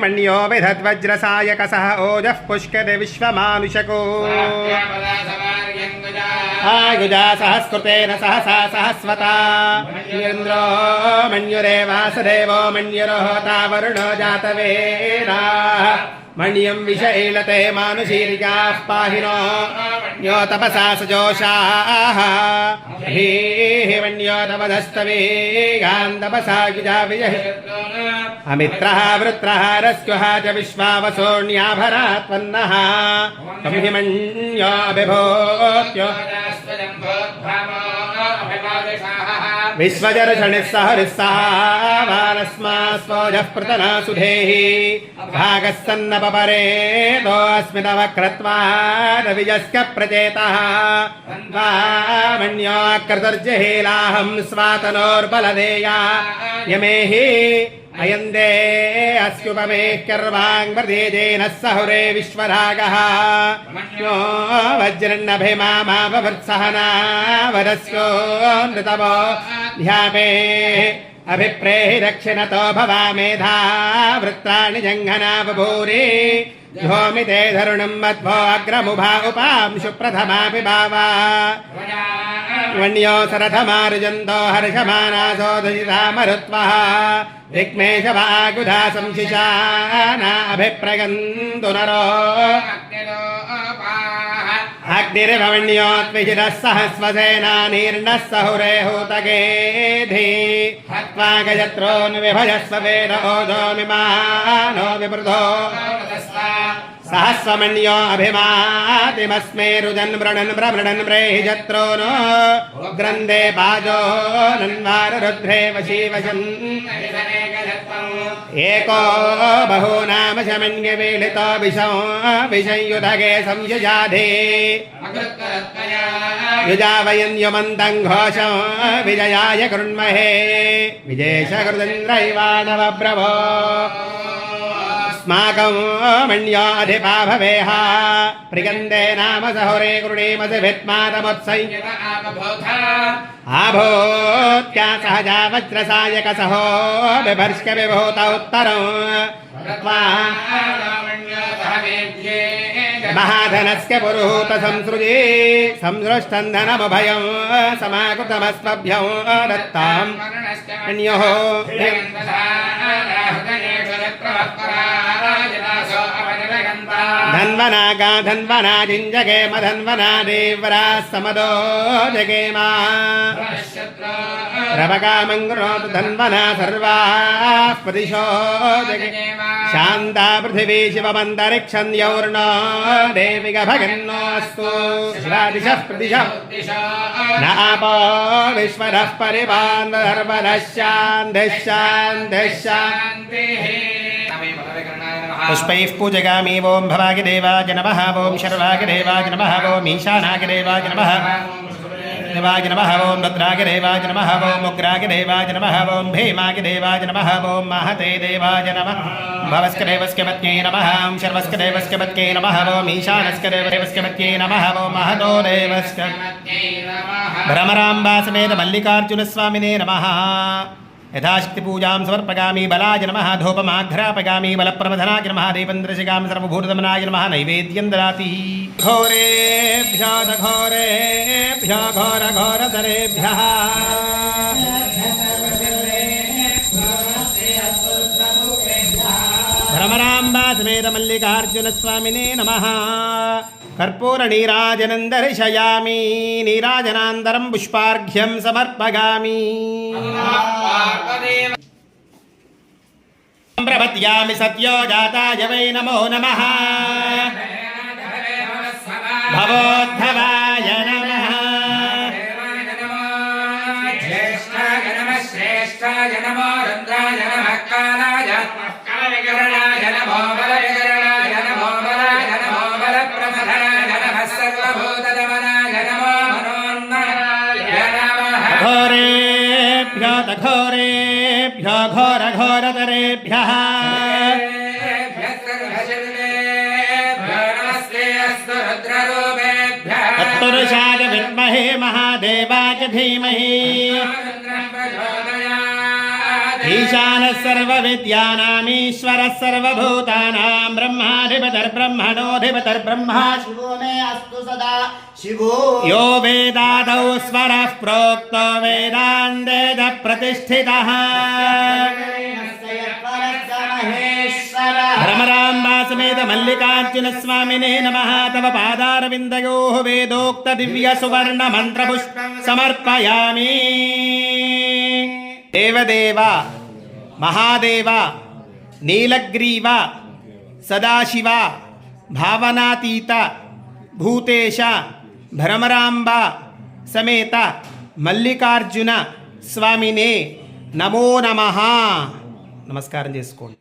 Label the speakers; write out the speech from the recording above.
Speaker 1: मण्यो विधद्वज्रसायकसः ओजः पुष्कते विश्वमानुषको आयुजा सहस्कृतेन सहसा सहस्वता इन्द्रो मन्युरेवासदेवो मन्युरोहोता वरुणो जातवेदा मण्यं विषैलते मानुषीरिकाः पाहिनो न्यो तपसा सजोषाः हीः मण्यो तपदस्तवे गान् तपसा गिजा विजः अमित्रः वृत्रः रस्क्यः च विश्वावसोऽन्याभरात्पन्नः तं हि मन्यो अभिभूत्यो विश्वजर्षणिः सहरिस्सहावानस्मास्वोजः पृतना सुधेहि भागः सन्नपपरेतोऽस्मितवक्रत्वादविजस्क प्रचेतः मन्योऽकृतर्जहेलाहं स्वातनोर्बलदेया यमेहि अयन्दे अस्युपमेः कर्वाङ्प्रदेजेनः सहुरे विश्वरागः यो वज्रन्नभिमामाववृत्सहना वरस्योऽनृतवो ध्यापे अभिप्रेहि दक्षिणतो भवामेधा वृत्राणि जङ्घना बभूरि ध्योमिते धरुणं मध्वो अग्रमुभा उपांशु प्रथमापि भावा वन्यो सरथमारुजन्तो हर्षमानासो दशिता मरुत्वः दिग्मेशवागुधा संशिशाना अभिप्रगन्तु नरो अग्निर्भवन्योत्विजितः सहस्वसेनानीर्णः सहुरे हूतगेधि हत्वा गजत्रोऽन्विभजस्व वेद ओजो मिमानो विवृधो सहस्वमन्यो अभिमातिमस्मे रुजन् वृणन् भ्रमृणन् व्रेहि जत्रो नो ग्रन्थे पाजो नन्वार रुद्रे वशी वशन् एको बहूनाम शमन्यवीलितो विषंयुधगे संयुजाधे युजावयन्युमन्तं घोषं विजयाय कृण्महे विजेशकृदिन्द्रैवाणवब्रवो अस्माकं मण्यो अधिपा भवेह प्रिगन्धे नाम सहुरे कृणीमसि भित्मातमुत्संयुत आभूत्या सहजा वज्रसायकसहो बिभर्ष्क विभूत उत्तरं महाधनस्य पुरुहूत संसृजे संसृष्टन्धनमुभयं समाकृतमस्मभ्यं दत्तां अन्योः धन्वनागा धन्वना जिञ्जगे मधन्वना देवरा समदो जगेमा रवकामङ्गुणोतु धन्वना सर्वाः प्रदिशो जगे शान्ता पृथिवी शिवमन्तरिक्षं यौर्णो देविक भगन्नोऽस्तु शिवादिशः प्रदिशः नापो विश्वरः परिवान् धर्मनः शान्तिः शान्तिः शान्तिः पुष्पैः पूजयामि ओं भवागिदेवाय नमः ओं शर्वागिदेवाय नमः ओं ईशानागिदेवाय नमः देवाय नमः ओं रुद्रागिदेवाय नमः ओं उग्रागिदेवाय नमः ओं भीमागिदेवाय नमः ओं महते देवाय नमः भवस्कदेवस्य पत्न्यै नमः ओं शर्वस्कदेवस्य पत्न्यै नमः ओं ईशानस्कदेवस्य पत्न्यै नमः ओं महतो देवस्य भ्रमराम्बा समेत मल्लिकार्जुनस्वामिने नमः यथाशक्ति पूजां समर्पयामि बलाय नमः धूपमाघ्रापयामि बलप्रमथनाय नमः देवेन्द्रशिखां सर्वभूतदमनाय नमः नैवेद्यं ददाति घोरेभ्यो घोरेभ्यो घोरघोरतरेभ्यः भ्रमराम्बा समेत मल्लिकार्जुनस्वामिने नमः कर्पूरनीराजनं दर्शयामि नीराजनान्तरं पुष्पार्घ्यं समर्पयामि प्रपद्यामि सत्यो जाताय वै नमो नमः भवोद्धवाय नमः ज्येष्ठाय नमः श्रेष्ठाय नमो रुद्राय नमः कालाय कलविकरणाय नमो बलविकरणाय नमो बलाय नमो बलप्रमथनाय नमः सर्वभूतदमनाय नमो मनोन्मनाय नमः घोरेभ्यो घोरेभ्यो घोरघोरतरेभ्यः तत्पुरुषाय विद्महे महादेवाय धीमहि ఈశానः సర్వవిద్యానామీశ్వరः సర్వభూతానాం బ్రహ్మాధిపతిర్బ్రహ్మణోధిపతిర్బ్రహ్మ
Speaker 2: శివో మే అస్తు సదా శివో
Speaker 1: యో వేదాదౌ స్వరः ప్రోక్తో వేదాంతేజ ప్రతిష్ఠితः భ్రమరాంబా సమేత మల్లికార్జున స్వామినే నమః తవ పాదారవిందయోః వేదోక్త దివ్య సువర్ణ మంత్రపుష్పం సమర్పయామి. దేవదేవ మహాదేవ నీలగ్రీవ సదాశివ భావనాతీత భూతేశ భ్రమరాంబ సమేత మల్లికార్జున స్వామినే నమో నమః. నమస్కారం చేసుకోండి.